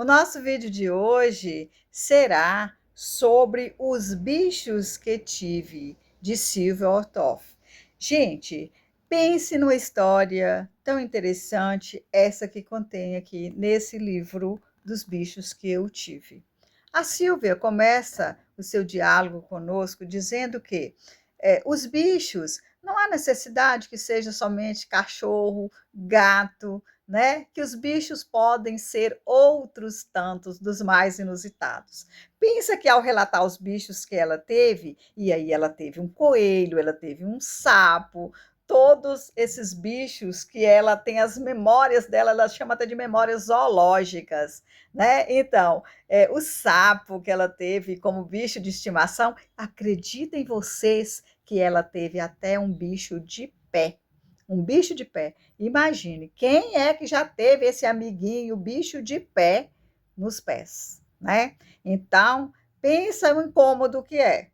O nosso vídeo de hoje será sobre Os Bichos que Tive, de Silvia Ortoff. Gente, pense numa história tão interessante, essa que contém aqui nesse livro dos bichos que eu tive. A Silvia começa o seu diálogo conosco dizendo que os bichos, não há necessidade que seja somente cachorro, gato, né? Que os bichos podem ser outros tantos dos mais inusitados. Pensa que ao relatar os bichos que ela teve, e aí ela teve um coelho, ela teve um sapo, todos esses bichos que ela tem as memórias dela, ela chama até de memórias zoológicas, né? Então, o sapo que ela teve como bicho de estimação, acreditem vocês que ela teve até um bicho de pé. Um bicho de pé. Imagine, quem é que já teve esse amiguinho, bicho de pé, nos pés, né? Então, pensa o incômodo que é.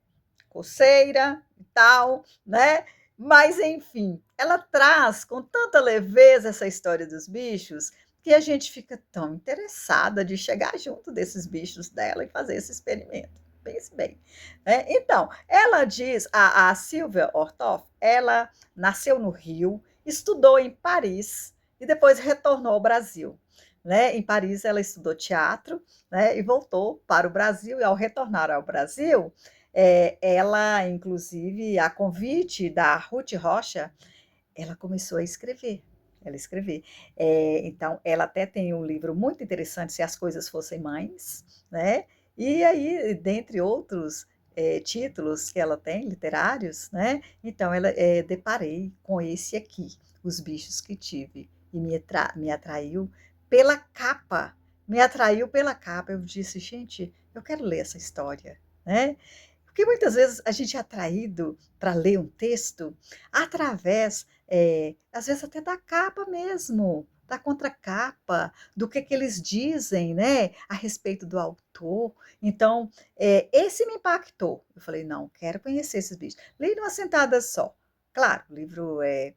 Coceira e tal, né? Mas, enfim, ela traz com tanta leveza essa história dos bichos que a gente fica tão interessada de chegar junto desses bichos dela e fazer esse experimento. Pense bem. Né? Então, ela diz, a Silvia Ortoff, ela nasceu no Rio, estudou em Paris e depois retornou ao Brasil. Né? Em Paris, ela estudou teatro, né? E voltou para o Brasil. E ao retornar ao Brasil, ela, inclusive, a convite da Ruth Rocha, ela começou a escrever. Ela escrever. Então, ela até tem um livro muito interessante, Se as Coisas Fossem Mães, né? E aí, dentre outros títulos que ela tem, literários, né? Então, ela deparei com esse aqui, Os Bichos que Tive, e me atraiu pela capa. Me atraiu pela capa. Eu disse, gente, eu quero ler essa história, né? Porque muitas vezes a gente é atraído para ler um texto através, às vezes até da capa mesmo, da contracapa, do que eles dizem, né, a respeito do autor. Então, esse me impactou. Eu falei, não, quero conhecer esses bichos. Li numa sentada só. Claro, o livro é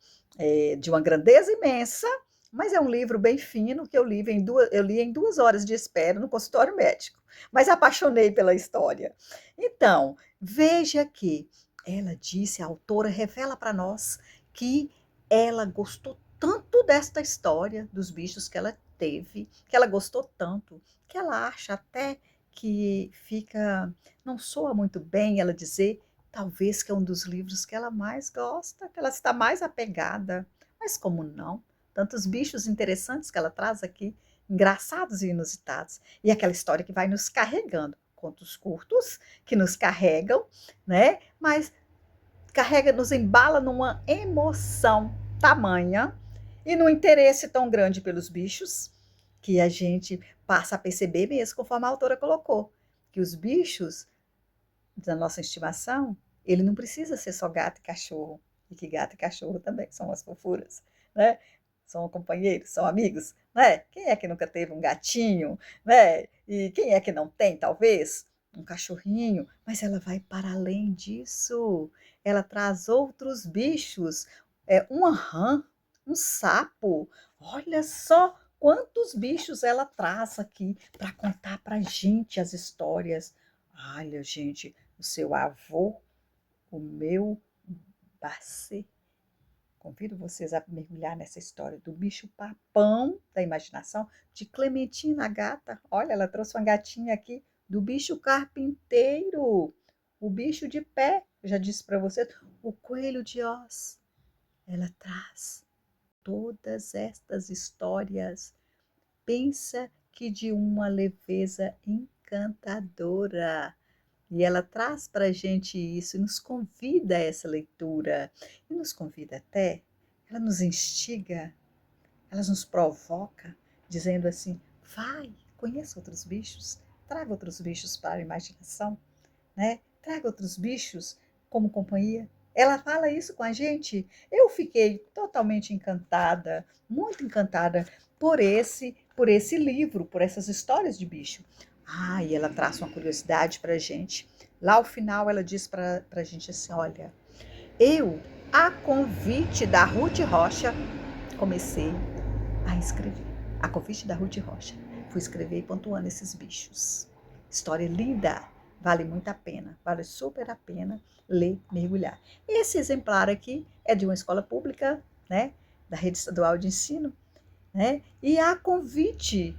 de uma grandeza imensa, mas é um livro bem fino que eu li em 2 horas de espera no consultório médico. Mas apaixonei pela história. Então, veja que ela disse, a autora revela para nós que ela gostou tanto desta história dos bichos que ela teve, que ela gostou tanto, que ela acha até que não soa muito bem ela dizer, talvez que é um dos livros que ela mais gosta, que ela está mais apegada. Mas como não? Tantos bichos interessantes que ela traz aqui, engraçados e inusitados. E aquela história que vai nos carregando, contos curtos que nos carregam, né? Mas nos embala numa emoção tamanha e num interesse tão grande pelos bichos que a gente passa a perceber mesmo, conforme a autora colocou, que os bichos da nossa estimação, ele não precisa ser só gato e cachorro, e que gato e cachorro também são umas fofuras, né? São companheiros, são amigos, né? Quem é que nunca teve um gatinho, né? E quem é que não tem, talvez, um cachorrinho? Mas ela vai para além disso. Ela traz outros bichos, uma rã, um sapo. Olha só quantos bichos ela traz aqui para contar para gente as histórias. Olha, gente, o seu avô, o meu Bacê. Convido vocês a mergulhar nessa história do bicho-papão da imaginação, de Clementina a gata. Olha, ela trouxe uma gatinha aqui, do bicho carpinteiro, o bicho de pé, eu já disse para vocês, o coelho de Oz. Ela traz todas estas histórias. Pensa que de uma leveza encantadora. E ela traz para a gente isso, e nos convida a essa leitura, e nos convida até, ela nos instiga, ela nos provoca, dizendo assim, vai, conheça outros bichos, traga outros bichos para a imaginação, né? Traga outros bichos como companhia. Ela fala isso com a gente. Eu fiquei totalmente encantada, muito encantada por esse livro, por essas histórias de bicho. E ela traz uma curiosidade para a gente. Lá ao final ela diz para a gente assim, olha, eu, a convite da Ruth Rocha, comecei a escrever. A convite da Ruth Rocha. fui escrever pontuando esses bichos. História linda, vale muito a pena, vale super a pena ler, mergulhar. Esse exemplar aqui é de uma escola pública, né, da rede estadual de ensino, né, e a convite,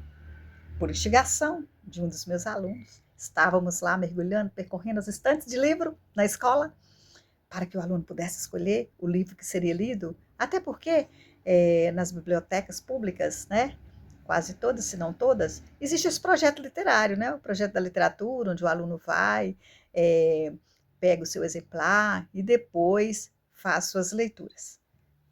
por instigação de um dos meus alunos, estávamos lá mergulhando, percorrendo as estantes de livro na escola, para que o aluno pudesse escolher o livro que seria lido, até porque nas bibliotecas públicas, né, quase todas, se não todas, existe esse projeto literário, né, o projeto da literatura, onde o aluno vai, é, pega o seu exemplar e depois faz suas leituras.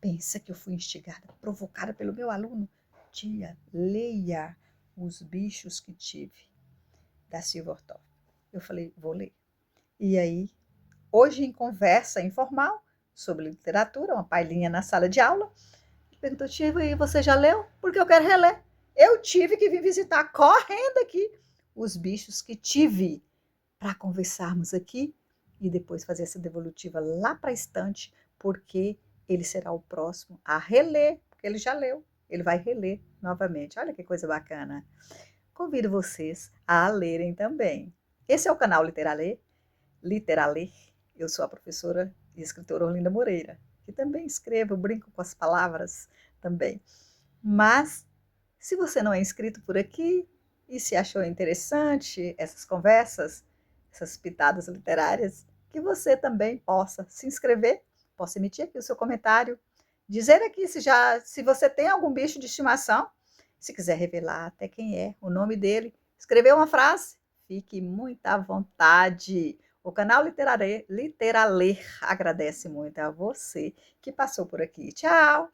Pensa que eu fui instigada, provocada pelo meu aluno. Tia, leia Os Bichos que Tive, da Silvia Ortov. Eu falei, vou ler. E aí, hoje em conversa informal sobre literatura, uma palhinha na sala de aula, ele perguntou, tia, e você já leu? Porque eu quero reler. Eu tive que vir visitar correndo aqui Os Bichos que Tive, para conversarmos aqui e depois fazer essa devolutiva lá para a estante, porque ele será o próximo a reler, porque ele já leu, ele vai reler novamente. Olha que coisa bacana. Convido vocês a lerem também. Esse é o canal Literaler. Eu sou a professora e escritora Orlinda Moreira, que também escrevo, brinco com as palavras também. Mas, se você não é inscrito por aqui e se achou interessante essas conversas, essas pitadas literárias, que você também possa se inscrever, possa emitir aqui o seu comentário, dizer aqui se você tem algum bicho de estimação, se quiser revelar até quem é, o nome dele, escrever uma frase, fique muito à vontade. O canal Literaler agradece muito a você que passou por aqui. Tchau!